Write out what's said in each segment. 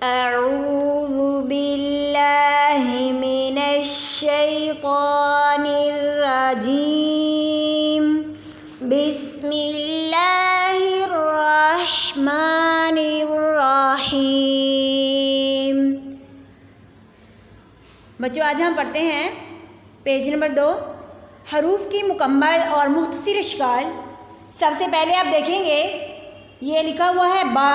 अऊज़ु बिल्लाहि मिनश्शैतानिर्रजीम बिस्मिल्लाहिर्रहमानिर्रहीम। बच्चों, आज हम पढ़ते हैं पेज नंबर 2, हरूफ की मुकम्मल और मुख्तसर इश्काल। सबसे पहले आप देखेंगे ये लिखा हुआ है बा।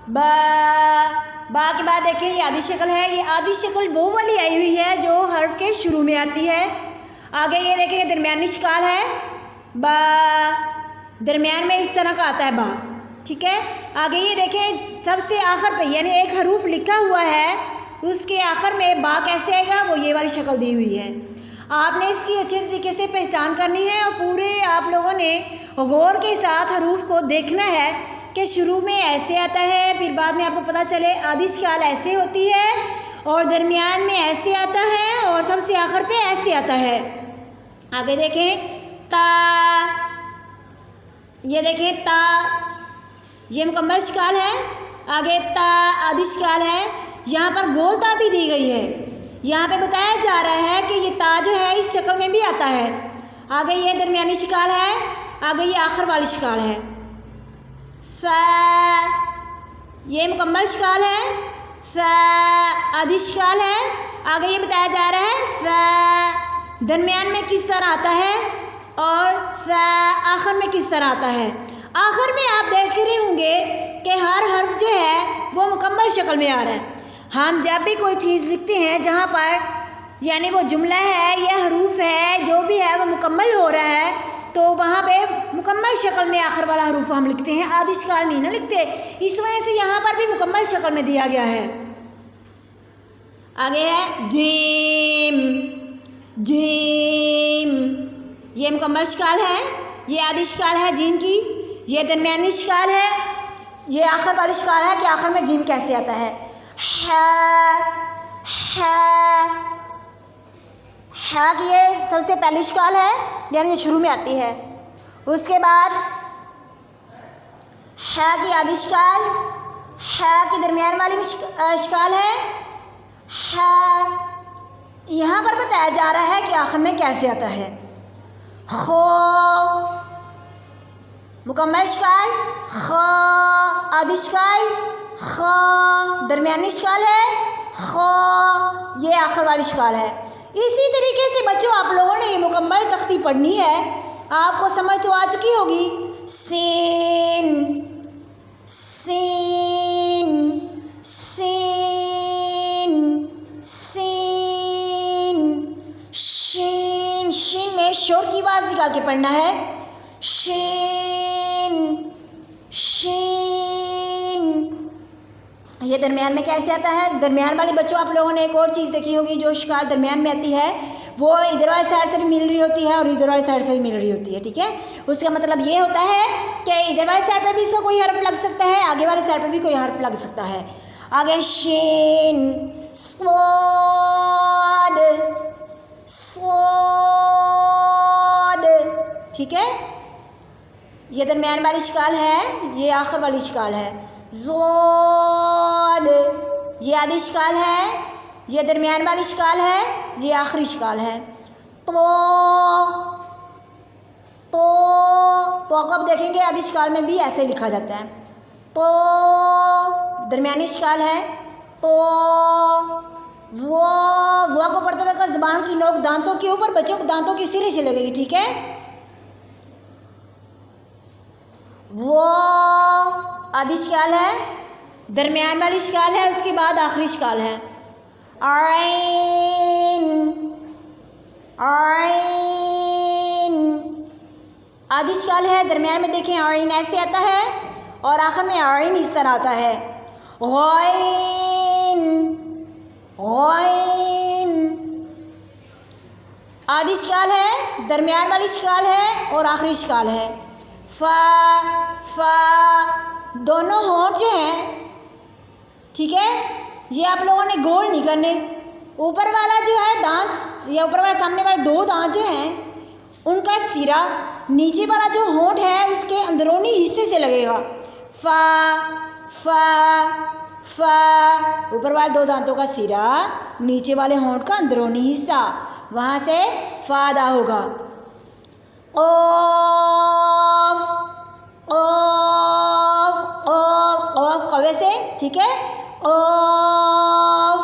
बा के बाद देखिए ये आधी शक्ल है। ये आधी शक्ल वो वाली आई हुई है जो हर्फ के शुरू में आती है। आगे ये देखिए दरमियानी इश्काल है बा, दरमियान में इस तरह का आता है बा, ठीक है। आगे ये देखें सबसे आखिर पे यानी एक हरूफ लिखा हुआ है, उसके आखिर में बा कैसे आएगा, वो ये वाली शक्ल दी हुई है। आपने इसकी अच्छे तरीके से पहचान करनी है और पूरे आप लोगों ने गौर के साथ हरूफ को देखना है कि शुरू में ऐसे आता है, फिर बाद में आपको पता चले आधी इश्काल ऐसे होती है और दरमियान में ऐसे आता है और सबसे आखिर पे ऐसे आता है। आगे देखें ता, ये देखें ता, ये मुकम्मल इश्काल है। आगे ता आधी इश्काल है। यहाँ पर गोल ता भी दी गई है। यहाँ पे बताया जा रहा है कि ये ता जो है इस शक्ल में भी आता है। आगे ये दरमियानी इश्काल है, आगे ये आखिर वाली इश्काल है। फ़ा, ये मुकम्मल इश्काल है। फ़ा आधी इश्काल है। आगे ये बताया जा रहा है फ़ा दरमियान में किस तरह आता है और फ़ा आखिर में किस तरह आता है। आखिर में आप देख रहे होंगे कि हर हर्फ जो है वो मुकम्मल शक्ल में आ रहा है। हम जब भी कोई चीज़ लिखते हैं जहाँ पर यानी वो जुमला है या हरूफ है जो भी है वो मुकम्मल हो रहा है, तो वहाँ पे मुकम्मल शक्ल में आखिर वाला हरूफ हम लिखते हैं, आधी इश्काल नहीं ना लिखते। इस वजह से यहाँ पर भी मुकम्मल शक्ल में दिया गया है। आगे है जीम। जीम ये मुकम्मल इश्काल है, ये आधी इश्काल है जीम की। ये दरमियानी इश्काल है, ये आखिर वाली इश्काल है कि आखिर में जीम कैसे आता है। हा की ये सबसे पहली इश्काल है यानी ये शुरू में आती है। उसके बाद हा की आधी इश्काल, हा की दरमियान वाली इश्काल है। हा यहाँ पर बताया जा रहा है कि आखिर में कैसे आता है। खो मुकम्मल इश्काल, ख आधी इश्काल, ख दरमियानी इश्काल है, ख ये आखिर वाली इश्काल है। इसी तरीके से बच्चों आप लोगों ने ये मुकम्मल तख्ती पढ़नी है। आपको समझ तो आ चुकी होगी। सीन, सीन, सीन, सीन, शीन, शीन में शोर की आवाज़ निकाल के पढ़ना है। शीन, शीन ये दरमियान में कैसे आता है। दरमियान वाले बच्चों आप लोगों ने एक और चीज़ देखी होगी, जो इश्काल दरमियान में आती है वो इधर वाली साइड से भी मिल रही होती है और इधर वाली साइड से भी मिल रही होती है, ठीक है। उसका मतलब ये होता है कि इधर वाली साइड पे भी इसका कोई हर्फ लग सकता है, आगे वाली साइड पे भी कोई हर्फ लग सकता है। आगे शीन, स्वाद, स्वाद, ठीक है। ये दरमियान वाली इश्काल है, ये आखिर वाली इश्काल है। ज़ोद ये आधी इश्काल है, ये दरमियान वाली इश्काल है, ये आखिरी इश्काल है। तो कब देखेंगे आधी इश्काल में भी ऐसे लिखा जाता है। तो दरमियानी इश्काल है। तो वो को पढ़ते हुए ज़बान की नोक दांतों के ऊपर, बच्चों को दांतों की सिरे से लगेगी, ठीक है। वो आधी इश्काल है, दरमियान वाली इश्काल है, उसके बाद आखिरी इश्काल है। आइन, आइन आधी इश्काल है, दरमियान में देखें आइन ऐसे आता है और आखिर में आइन इस तरह आता है। गौइन, गौइन आधी इश्काल है, दरमियान वाली इश्काल है और आखिरी इश्काल है। फा, फा दोनों होंठ जो हैं, ठीक है, ये आप लोगों ने गोल नहीं करने। ऊपर वाला जो है दांत या ऊपर वाला सामने वाला दो दांत जो हैं उनका सिरा नीचे वाला जो होंठ है उसके अंदरूनी हिस्से से लगेगा। फा, फा, फा, ऊपर वाले 2 दांतों का सिरा, नीचे वाले होंठ का अंदरूनी हिस्सा, वहाँ से फा अदा होगा। ऑफ, ऑफ, ऑफ, ऑफ कौवे से, ठीक है। ऑफ,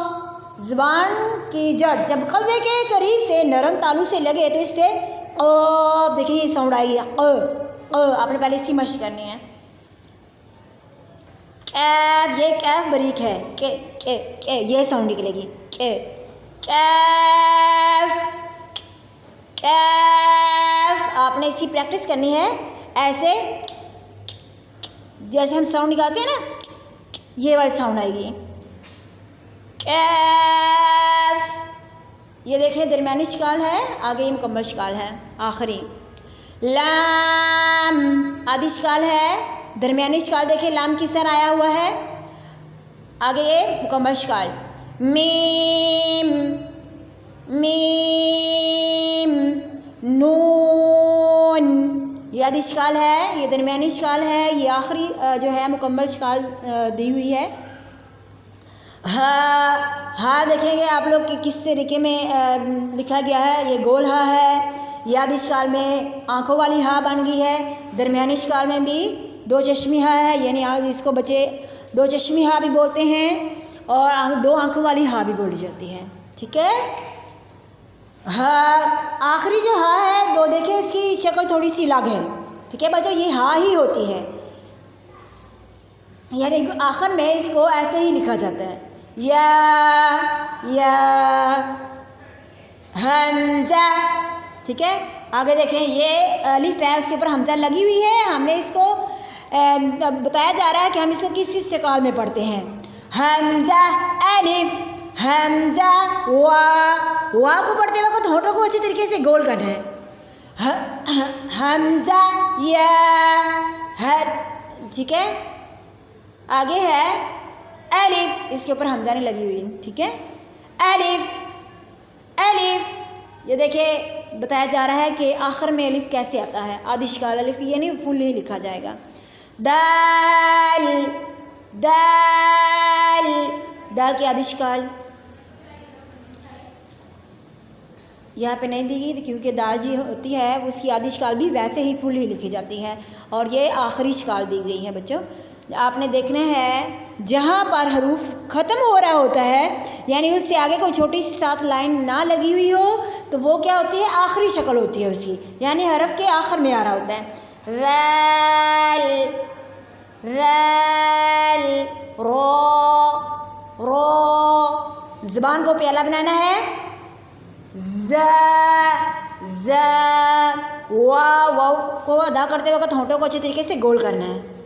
ज़ुबान की जड़ जब कौवे के करीब से नरम तालू से लगे तो इससे ऑफ, देखिए ये साउंड आई है। आपने पहले इसकी मशक करनी है। कैफ, ये कैफ बारीक है, के ये साउंड निकलेगी, के कैफ, कैफ। आपने इसकी प्रैक्टिस करनी है ऐसे, जैसे हम साउंड निकालते हैं ना, ये वाली साउंड आएगी, कैफ। ये देखिए दरमियानी शिकाल है, आगे ये मुकम्मल शिकाल है, आखिरी। लाम आदि शिकाल है, दरमियानी शिकाल देखिए लाम किस तरह आया हुआ है, आगे ये मुकम्मल शिकाल। मीम, मीम, नून, ये आदि शिकाल है, ये दरमियानी शिकाल है, ये आखिरी जो है मुकम्मल शिकाल दी हुई है। हा देखेंगे आप लोग कि किस तरीके में लिखा गया है। ये गोल हा है, ये आदि शिकाल में आँखों वाली हा बन गई है, दरमियानी शिकाल में भी 2 चश्मी हा है, यानी इसको बच्चे 2 चश्मी हा भी बोलते हैं और 2 आँखों वाली हा भी बोली जाती है, ठीक है। हा आखिरी जो हा है वो देखिए इसकी शक्ल थोड़ी सी अलग है, ठीक है बच्चों, ये हा ही होती है, यानी आखिर में इसको ऐसे ही लिखा जाता है, या हमजा, ठीक है। आगे देखें ये अलिफ है, उसके ऊपर हमजा लगी हुई है, हमने इसको बताया जा रहा है कि हम इसको किस शिकाल में पढ़ते हैं। हमजा अलिफ, हमजा वा को पढ़ते वक्त होठों को अच्छी तरीके से गोल करना है। हमजा या है, ठीक है। आगे है अलिफ, इसके ऊपर हमजा नहीं लगी हुई, ठीक है। अलिफ, अलिफ, ये देखिए बताया जा रहा है कि आखिर में अलिफ कैसे आता है, आदि शिकाल अलिफ की, यानी फुल नहीं लिखा जाएगा। दाल, दाल, दाल की आदि शिकाल यहाँ पे नहीं दी गई क्योंकि दाल जी होती है उसकी आदि शिकाल भी वैसे ही फुल ही लिखी जाती है, और ये आखिरी शिकाल दी गई है बच्चों। आपने देखना है जहाँ पर हरूफ ख़त्म हो रहा होता है, यानी उससे आगे कोई छोटी सी 7 लाइन ना लगी हुई हो, तो वो क्या होती है, आखिरी शक्ल होती है उसकी, यानी हरफ के आखिर में आ रहा होता है। वैल, वैल, रो, ज़बान को प्याला बनाना है। ज़, वाव को अदा करते वक्त होंठों को अच्छी तरीके से गोल करना है।